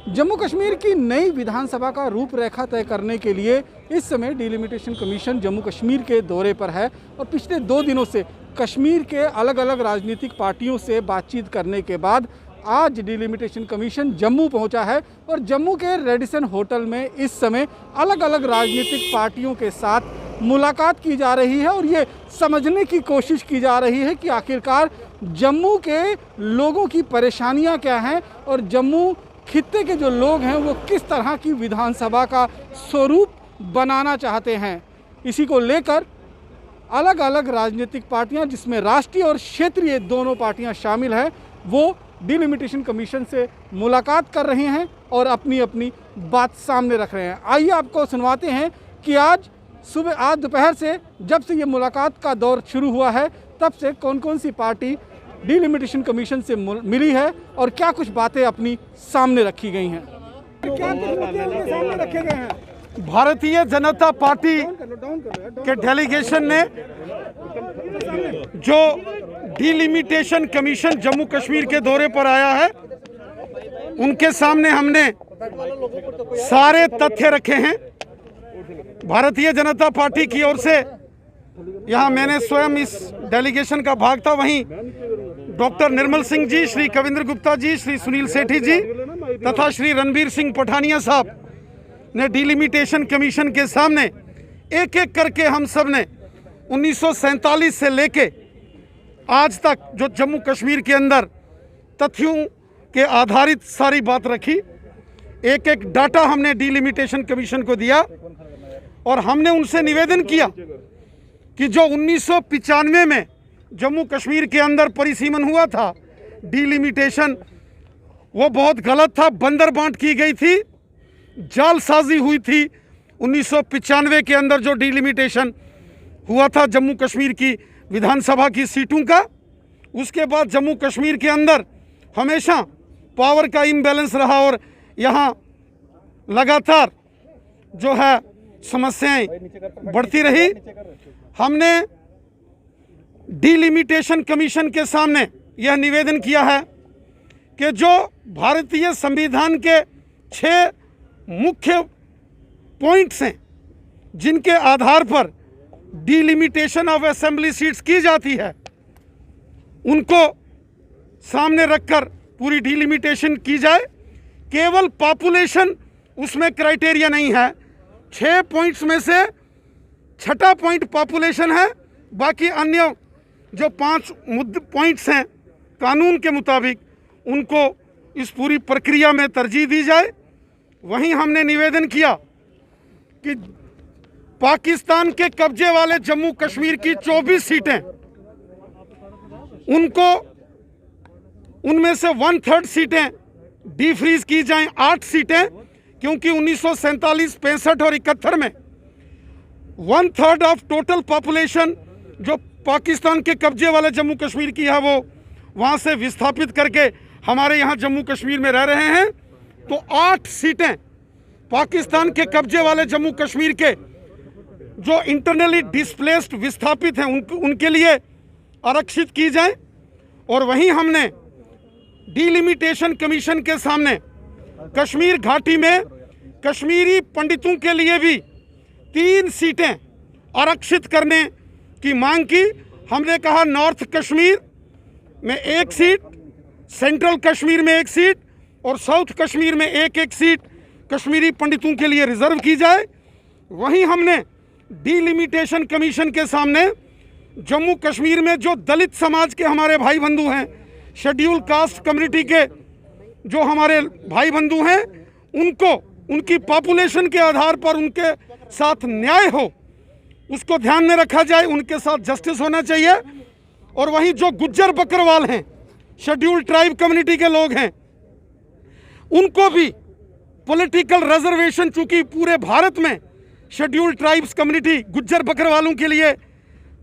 जम्मू कश्मीर की नई विधानसभा का रूपरेखा तय करने के लिए इस समय डिलिमिटेशन कमीशन जम्मू कश्मीर के दौरे पर है और पिछले 2 दिनों से कश्मीर के अलग अलग राजनीतिक पार्टियों से बातचीत करने के बाद आज डिलिमिटेशन कमीशन जम्मू पहुंचा है और जम्मू के रेडिसन होटल में इस समय अलग अलग राजनीतिक पार्टियों के साथ मुलाकात की जा रही है और ये समझने की कोशिश की जा रही है कि आखिरकार जम्मू के लोगों की परेशानियां क्या हैं और जम्मू खित्ते के जो लोग हैं वो किस तरह की विधानसभा का स्वरूप बनाना चाहते हैं। इसी को लेकर अलग अलग राजनीतिक पार्टियां, जिसमें राष्ट्रीय और क्षेत्रीय दोनों पार्टियां शामिल हैं, वो डिलिमिटेशन कमीशन से मुलाकात कर रहे हैं और अपनी अपनी बात सामने रख रहे हैं। आइए आपको सुनवाते हैं कि आज दोपहर से जब से ये मुलाकात का दौर शुरू हुआ है तब से कौन कौन सी पार्टी डिलिमिटेशन कमीशन से मिली है और क्या कुछ बातें अपनी सामने रखी गई हैं। क्या मुद्दे सामने रखे गए हैं? भारतीय जनता पार्टी के डेलीगेशन ने जो डिलिमिटेशन कमीशन जम्मू कश्मीर के दौरे पर आया है उनके सामने हमने सारे तथ्य रखे हैं। भारतीय जनता पार्टी की ओर से यहाँ मैंने स्वयं इस डेलीगेशन का भाग था, वहीं डॉक्टर निर्मल सिंह जी, श्री कविंद्र गुप्ता जी, श्री सुनील सेठी जी तथा श्री रणबीर सिंह पठानिया साहब ने डिलिमिटेशन कमीशन के सामने एक एक करके हम सब ने 1947 से लेके आज तक जो जम्मू कश्मीर के अंदर तथ्यों के आधारित सारी बात रखी। एक एक डाटा हमने डिलिमिटेशन कमीशन को दिया और हमने उनसे निवेदन किया कि जो 1995 में जम्मू कश्मीर के अंदर परिसीमन हुआ था, डिलिमिटेशन, वो बहुत गलत था, बंदर बांट की गई थी, जालसाजी हुई थी। 1995 के अंदर जो डिलिमिटेशन हुआ था जम्मू कश्मीर की विधानसभा की सीटों का, उसके बाद जम्मू कश्मीर के अंदर हमेशा पावर का इम्बैलेंस रहा और यहाँ लगातार जो है समस्याएं बढ़ती रही। हमने डिलिमिटेशन कमीशन के सामने यह निवेदन किया है कि जो भारतीय संविधान के 6 मुख्य पॉइंट्स हैं जिनके आधार पर डिलिमिटेशन ऑफ असेंबली सीट्स की जाती है, उनको सामने रखकर पूरी डिलिमिटेशन की जाए। केवल पॉपुलेशन उसमें क्राइटेरिया नहीं है। 6 पॉइंट्स में से 6ठा पॉइंट पॉपुलेशन है, बाकी अन्य जो 5 पॉइंट्स हैं कानून के मुताबिक उनको इस पूरी प्रक्रिया में तरजीह दी जाए। वहीं हमने निवेदन किया कि पाकिस्तान के कब्जे वाले जम्मू कश्मीर की 24 सीटें, उनको उनमें से 1/3 सीटें डीफ्रीज की जाएं। 8 सीटें, क्योंकि 1947, 65 और 71 में 1/3 ऑफ टोटल पॉपुलेशन जो पाकिस्तान के कब्जे वाले जम्मू कश्मीर की है वो वहाँ से विस्थापित करके हमारे यहाँ जम्मू कश्मीर में रह रहे हैं। तो 8 सीटें पाकिस्तान के कब्जे वाले जम्मू कश्मीर के जो इंटरनली डिस्प्लेस्ड विस्थापित हैं उनके लिए आरक्षित की जाए। और वहीं हमने डिलिमिटेशन कमीशन के सामने कश्मीर घाटी में कश्मीरी पंडितों के लिए भी 3 सीटें आरक्षित करने की मांग की। हमने कहा नॉर्थ कश्मीर में 1 सीट, सेंट्रल कश्मीर में 1 सीट और साउथ कश्मीर में 1-1 सीट कश्मीरी पंडितों के लिए रिजर्व की जाए। वहीं हमने डिलिमिटेशन कमीशन के सामने जम्मू कश्मीर में जो दलित समाज के हमारे भाई बंधु हैं, शेड्यूल कास्ट कम्युनिटी के जो हमारे भाई बंधु हैं, उनको उनकी पॉपुलेशन के आधार पर उनके साथ न्याय हो, उसको ध्यान में रखा जाए, उनके साथ जस्टिस होना चाहिए। और वहीं जो गुज्जर बकरवाल हैं, शेड्यूल ट्राइब कम्युनिटी के लोग हैं, उनको भी पॉलिटिकल रिजर्वेशन, चूंकि पूरे भारत में शेड्यूल ट्राइब्स कम्युनिटी गुज्जर बकरवालों के लिए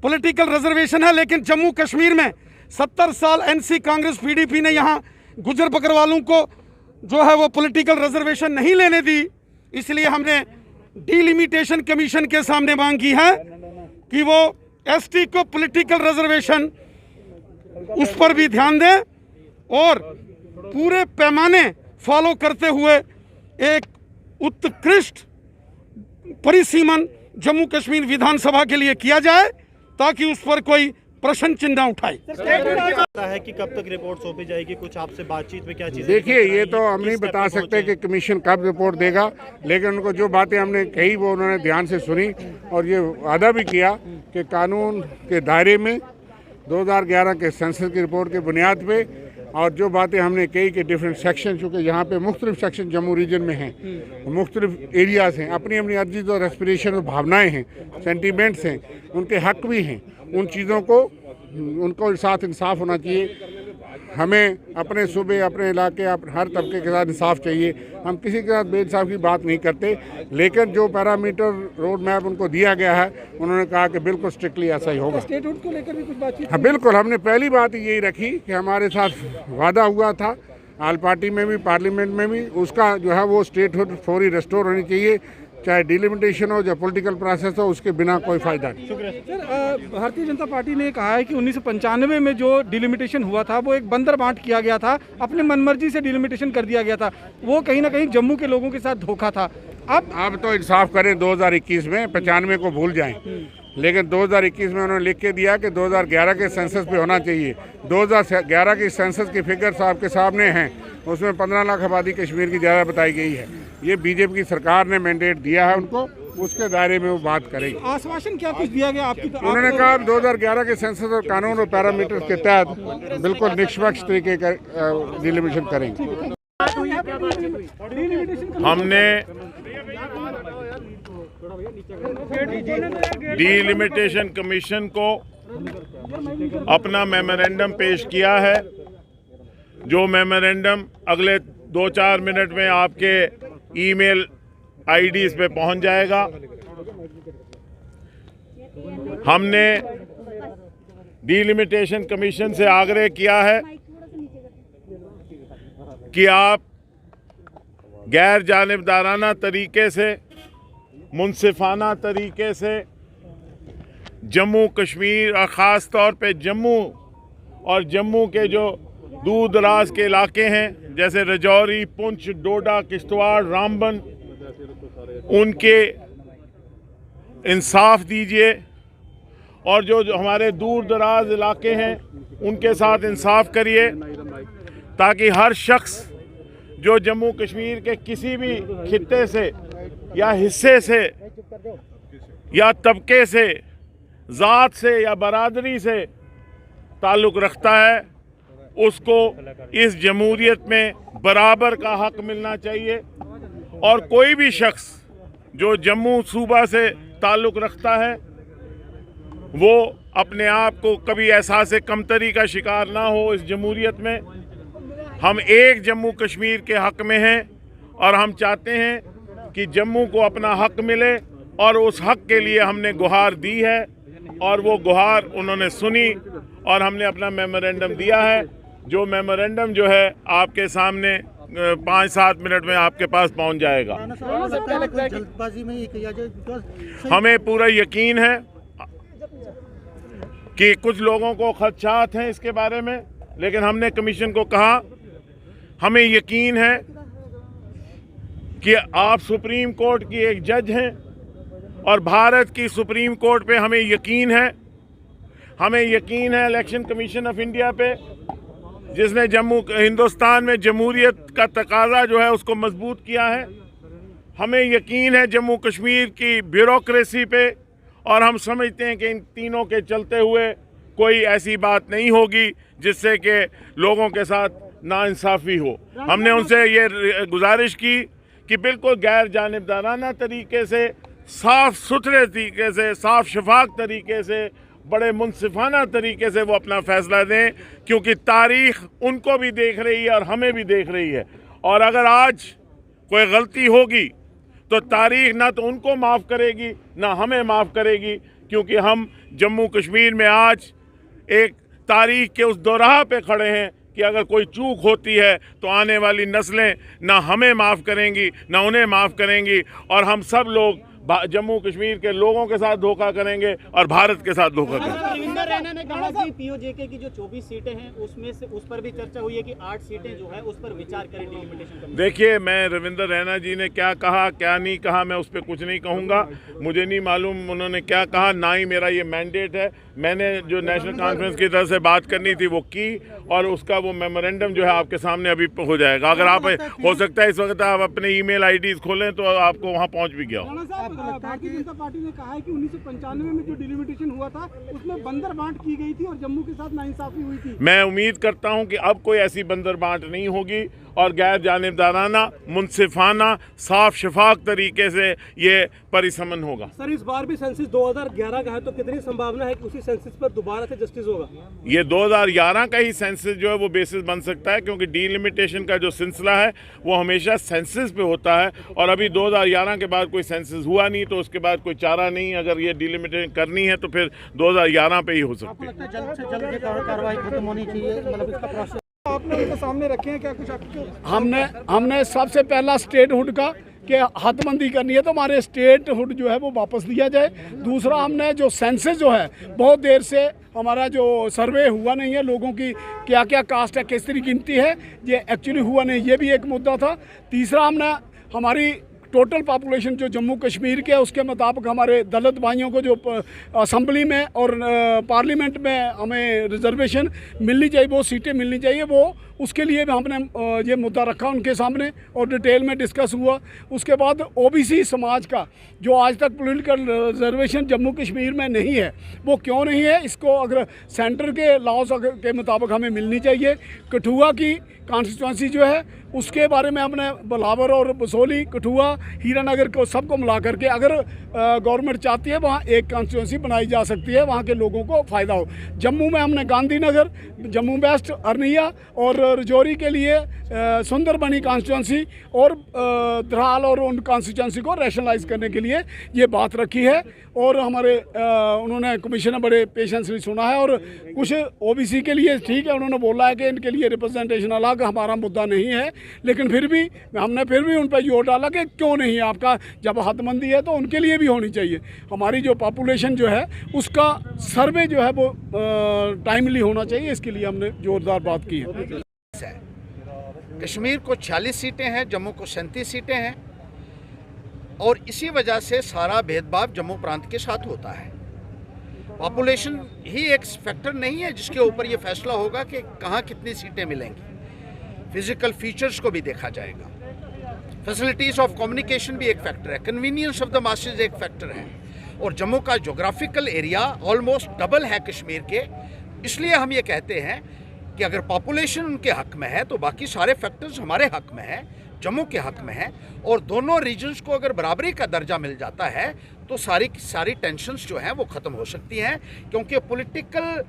पॉलिटिकल रिजर्वेशन है, लेकिन जम्मू कश्मीर में 70 साल एनसी कांग्रेस पीडीपी ने यहाँ गुज्जर बकरवालों को जो है वो पॉलिटिकल रिजर्वेशन नहीं लेने दी। इसलिए हमने डिलिमिटेशन कमीशन के सामने मांग की है कि वो एसटी को पॉलिटिकल रिजर्वेशन उस पर भी ध्यान दें और पूरे पैमाने फॉलो करते हुए एक उत्कृष्ट परिसीमन जम्मू कश्मीर विधानसभा के लिए किया जाए ताकि उस पर कोई प्रश्न चिन्ह न उठाए। है कि कब तक रिपोर्ट सौंपी जाएगी, कुछ आपसे बातचीत में क्या चीज़? देखिए, ये तो हम नहीं बता सकते कि कमीशन कब रिपोर्ट देगा, लेकिन उनको जो बातें हमने कही वो उन्होंने ध्यान से सुनी और ये वादा भी किया कि कानून के दायरे में 2011 के सेंसस की रिपोर्ट के बुनियाद पे और जो बातें हमने कही कि डिफरेंट सेक्शन, चूँकि यहाँ पे मुख्तलिफ सेक्शन जम्मू रीजन में हैं, मुख्तलिफ एरियाज़ हैं, अपनी अपनी अर्जी और एस्पिरेशन और भावनाएँ हैं, सेंटीमेंट्स हैं, उनके हक भी हैं, उन चीज़ों को उनको साथ इंसाफ होना चाहिए। हमें अपने सूबे, अपने इलाके, हर तबके के साथ इंसाफ चाहिए। हम किसी के साथ बेइंसाफ की बात नहीं करते, लेकिन जो पैरामीटर रोड मैप उनको दिया गया है उन्होंने कहा कि बिल्कुल स्ट्रिक्टली ऐसा ही होगा। स्टेटहुड को लेकर भी कुछ बातचीत? हाँ बिल्कुल, हमने पहली बात यही रखी कि हमारे साथ वादा हुआ था आल पार्टी में भी, पार्लियामेंट में भी, उसका जो है वो स्टेटहुड फौरी रेस्टोर होनी चाहिए, चाहे डिलिमिटेशन हो या पॉलिटिकल प्रोसेस हो, उसके बिना कोई फायदा नहीं। सर, भारतीय जनता पार्टी ने कहा है कि 1995 में जो डिलिमिटेशन हुआ था वो एक बंदर बांट किया गया था, अपने मनमर्जी से डिलिमिटेशन कर दिया गया था, वो कहीं ना कहीं जम्मू के लोगों के साथ धोखा था। अब तो इंसाफ करें, 2021 में 95 को भूल जाएं, लेकिन 2021 में उन्होंने लिख के दिया कि 2011 के सेंसस पे होना चाहिए। 2011 की सेंसस की फिगर्स आपके सामने हैं, उसमें 15 लाख आबादी कश्मीर की ज़्यादा बताई गई है। ये बीजेपी की सरकार ने मैंडेट दिया है उनको, उसके दायरे में वो बात करेंगे। आश्वासन क्या कुछ दिया गया आपकी? उन्होंने कहा 2011 के सेंसस और कानून और पैरामीटर के तहत बिल्कुल निष्पक्ष तरीके का डिलिमिटेशन करेंगे। हमने डिलिमिटेशन कमीशन को अपना मेमोरेंडम पेश किया है, जो मेमोरेंडम अगले 2-4 मिनट में आपके ईमेल आईडीज़ पे पहुंच जाएगा। हमने डिलिमिटेशन कमीशन से आग्रह किया है कि आप गैर जानिबदाराना तरीके से, मुनसिफाना तरीके से जम्मू कश्मीर और ख़ास तौर पे जम्मू और जम्मू के जो दूर दराज के इलाके हैं जैसे रजौरी, पुंछ, डोडा, किश्तवाड़, रामबन, उनके इंसाफ दीजिए और जो हमारे दूर दराज इलाके हैं उनके साथ इंसाफ करिए, ताकि हर शख्स जो जम्मू कश्मीर के किसी भी खित्ते से या हिस्से से या तबके से, ज़ात से या बरादरी से ताल्लुक़ रखता है, उसको इस जमहूरियत में बराबर का हक मिलना चाहिए। और कोई भी शख्स जो जम्मू सूबा से ताल्लुक़ रखता है वो अपने आप को कभी एहसास कमतरी का शिकार ना हो। इस जमहूरियत में हम एक जम्मू कश्मीर के हक में हैं और हम चाहते हैं कि जम्मू को अपना हक मिले, और उस हक के लिए हमने गुहार दी है और वो गुहार उन्होंने सुनी और हमने अपना मेमोरेंडम दिया है, जो मेमोरेंडम जो है आपके सामने 5-7 मिनट में आपके पास पहुंच जाएगा। हमें पूरा यकीन है कि कुछ लोगों को खदशात हैं इसके बारे में, लेकिन हमने कमीशन को कहा हमें यकीन है कि आप सुप्रीम कोर्ट की एक जज हैं और भारत की सुप्रीम कोर्ट पे हमें यकीन है। हमें यकीन है इलेक्शन कमीशन ऑफ इंडिया पे, जिसने हिंदुस्तान में जमहूरियत का तकाजा जो है उसको मजबूत किया है। हमें यकीन है जम्मू कश्मीर की ब्यूरोक्रेसी पे, और हम समझते हैं कि इन तीनों के चलते हुए कोई ऐसी बात नहीं होगी जिससे कि लोगों के साथ नाइंसाफ़ी हो। हमने उनसे ये गुजारिश की कि बिल्कुल गैर जानिबदाराना तरीके से, साफ़ सुथरे तरीके से, साफ शफाफ तरीके से, बड़े मुनसिफाना तरीके से वो अपना फ़ैसला दें, क्योंकि तारीख़ उनको भी देख रही है और हमें भी देख रही है। और अगर आज कोई गलती होगी तो तारीख़ ना तो उनको माफ़ करेगी ना हमें माफ़ करेगी, क्योंकि हम जम्मू कश्मीर में आज एक तारीख़ के उस दोराह पे खड़े हैं कि अगर कोई चूक होती है तो आने वाली नस्लें ना हमें माफ़ करेंगी ना उन्हें माफ़ करेंगी, और हम सब लोग जम्मू कश्मीर के लोगों के साथ धोखा करेंगे और भारत के साथ धोखा करेंगे। रविंदर रैना ने कहा कि पीओजेके की जो 24 सीटें हैं उसमें से उस पर भी चर्चा हुई है कि 8 सीटें जो है उस पर विचार करें डिलिमिटेशन कमेटी। देखिए, मैं रविंदर रैना जी ने क्या कहा क्या नहीं कहा मैं उस पर कुछ नहीं कहूँगा। मुझे नहीं मालूम उन्होंने क्या कहा, ना ही मेरा ये मैंडेट है। मैंने जो नेशनल कॉन्फ्रेंस की तरफ से बात करनी थी वो की और उसका वो मेमोरेंडम जो है आपके सामने अभी हो जाएगा। अगर आप हो सकता है इस वक्त आप अपने ईमेल आईडीज खोलें तो आपको वहाँ पहुँच भी गया हो। भारतीय जनता पार्टी ने कहा है कि 1995 में जो डिलिमिटेशन हुआ था उसमें बंदर बांट की गई थी और जम्मू के साथ नाइंसाफी हुई थी। मैं उम्मीद करता हूं कि अब कोई ऐसी बंदर बांट नहीं होगी और गैर जानिबदाराना, मुनसिफाना, साफ शफाफ तरीके से ये परिसमन होगा। सर, इस बार भी सेंसस 2011 का है तो कितनी संभावना है कि उसी सेंसस पर दोबारा से जस्टिस होगा? ये 2011 का ही सेंसस जो है वो बेसिस बन सकता है, क्योंकि डीलिमिटेशन का जो सिलसिला है वो हमेशा सेंसस पे होता है और अभी 2011 के बाद कोई सेंसस हुआ नहीं तो उसके बाद कोई चारा नहीं। अगर ये डीलिमिटेशन करनी है तो फिर 2011 पे ही हो सकती है। जल्द से जल्द कार्रवाई खत्म होनी चाहिए, मतलब इसका प्रोसेस आपने उनके सामने रखे हैं क्या कुछ आपके? हमने सबसे पहला स्टेटहुड का कि हदबंदी करनी है तो हमारे स्टेटहुड जो है वो वापस दिया जाए। दूसरा, हमने जो सेंसस जो है बहुत देर से हमारा जो सर्वे हुआ नहीं है, लोगों की क्या क्या कास्ट है, किस तरह गिनती है, ये एक्चुअली हुआ नहीं, ये भी एक मुद्दा था। तीसरा, हमने हमारी टोटल पॉपुलेशन जो जम्मू कश्मीर के है उसके मुताबिक हमारे दलित भाइयों को जो असम्बली में और पार्लियामेंट में हमें रिजर्वेशन मिलनी चाहिए, वो सीटें मिलनी चाहिए, वो उसके लिए भी हमने ये मुद्दा रखा उनके सामने और डिटेल में डिस्कस हुआ। उसके बाद ओबीसी समाज का जो आज तक पॉलिटिकल रिजर्वेशन जम्मू कश्मीर में नहीं है वो क्यों नहीं है, इसको अगर सेंटर के लॉज के मुताबिक हमें मिलनी चाहिए। कठुआ की कॉन्स्टिट्यूंसी जो है उसके बारे में हमने बिलावर और बसोली, कठुआ, हीरानगर को सबको मिला करके अगर गवर्नमेंट चाहती है वहाँ एक कॉन्स्टिट्यूंसी बनाई जा सकती है, वहाँ के लोगों को फ़ायदा हो। जम्मू में हमने गांधीनगर, जम्मू वेस्ट, अरनिया और रजौरी के लिए सुंदरबनी कॉन्स्टिट्यूंसी और द्राल और उन कॉन्स्टिट्यूंसी को रैशनलाइज करने के लिए ये बात रखी है और हमारे उन्होंने कमिश्नर बड़े पेशेंसली सुना है और कुछ ओबीसी के लिए ठीक है, उन्होंने बोला है कि इनके लिए रिप्रेजेंटेशन अलग हमारा मुद्दा नहीं है, लेकिन फिर भी हमने उन पर जोर डाला कि क्यों नहीं, आपका जब हदबंदी है तो उनके लिए भी होनी चाहिए। हमारी जो पॉपुलेशन जो है उसका सर्वे जो है वो टाइमली होना चाहिए, इसके लिए हमने जोरदार बात की है। कश्मीर को 46 सीटें हैं, जम्मू को 37 सीटें हैं और इसी वजह से सारा भेदभाव जम्मू प्रांत के साथ होता है। पॉपुलेशन ही एक फैक्टर नहीं है जिसके ऊपर ये फैसला होगा कि कहाँ कितनी सीटें मिलेंगी। फिजिकल फीचर्स को भी देखा जाएगा, फैसिलिटीज़ ऑफ कम्युनिकेशन भी एक फैक्टर है, कन्वीनियंस ऑफ द मासेज एक फैक्टर है और जम्मू का जोग्राफिकल एरिया ऑलमोस्ट डबल है कश्मीर के। इसलिए हम ये कहते हैं कि अगर पॉपुलेशन उनके हक में है तो बाकी सारे फैक्टर्स हमारे हक में है, जम्मू के हक में है और दोनों रीजन्स को अगर बराबरी का दर्जा मिल जाता है तो सारी टेंशन्स जो हैं वो ख़त्म हो सकती हैं, क्योंकि पॉलिटिकल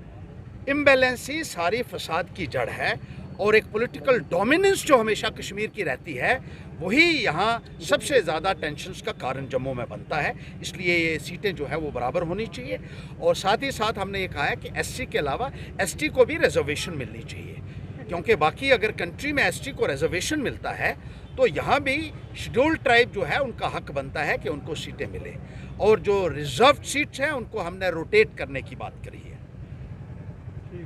इम्बैलेंस ही सारी फसाद की जड़ है और एक पॉलिटिकल डोमिनेंस जो हमेशा कश्मीर की रहती है वही यहाँ सबसे ज़्यादा टेंशन्स का कारण जम्मू में बनता है। इसलिए ये सीटें जो है वो बराबर होनी चाहिए और साथ ही साथ हमने ये कहा है कि एससी के अलावा एसटी को भी रिजर्वेशन मिलनी चाहिए, क्योंकि बाकी अगर कंट्री में एसटी को रिजर्वेशन मिलता है तो यहाँ भी शेड्यूल्ड ट्राइब जो है उनका हक बनता है कि उनको सीटें मिले और जो रिजर्व सीट्स हैं उनको हमने रोटेट करने की बात करी है।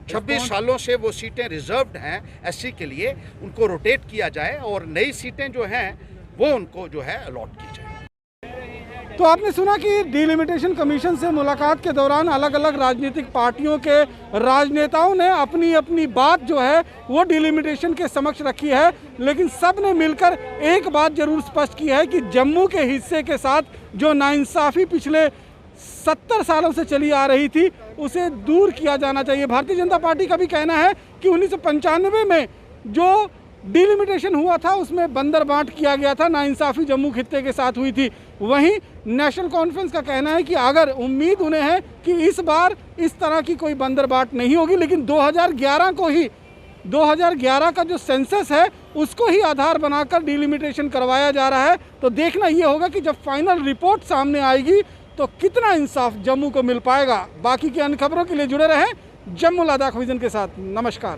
26 सालों से वो सीटें रिजर्व्ड हैं एससी के लिए, उनको रोटेट किया जाए और नई सीटें जो हैं वो उनको जो है अलॉट की जाए। तो आपने सुना कि डीलिमिटेशन कमीशन से मुलाकात के दौरान अलग अलग राजनीतिक पार्टियों के राजनेताओं ने अपनी अपनी बात जो है वो डीलिमिटेशन के समक्ष रखी है, लेकिन सब ने मिलकर एक बात जरूर स्पष्ट की है कि जम्मू के हिस्से के साथ जो नाइंसाफ़ी पिछले 70 सालों से चली आ रही थी उसे दूर किया जाना चाहिए। भारतीय जनता पार्टी का भी कहना है कि 1995 में जो डिलिमिटेशन हुआ था उसमें बंदर बांट किया गया था, नाइंसाफ़ी जम्मू खित्ते के साथ हुई थी। वहीं नेशनल कॉन्फ्रेंस का कहना है कि अगर उम्मीद उन्हें है कि इस बार इस तरह की कोई बंदर बांट नहीं होगी, लेकिन 2011 का जो सेंसस है उसको ही आधार बनाकर डिलिमिटेशन करवाया जा रहा है। तो देखना ये होगा कि जब फाइनल रिपोर्ट सामने आएगी तो कितना इंसाफ जम्मू को मिल पाएगा। बाकी की अन्य खबरों के लिए जुड़े रहें जम्मू लद्दाख विजन के साथ। नमस्कार।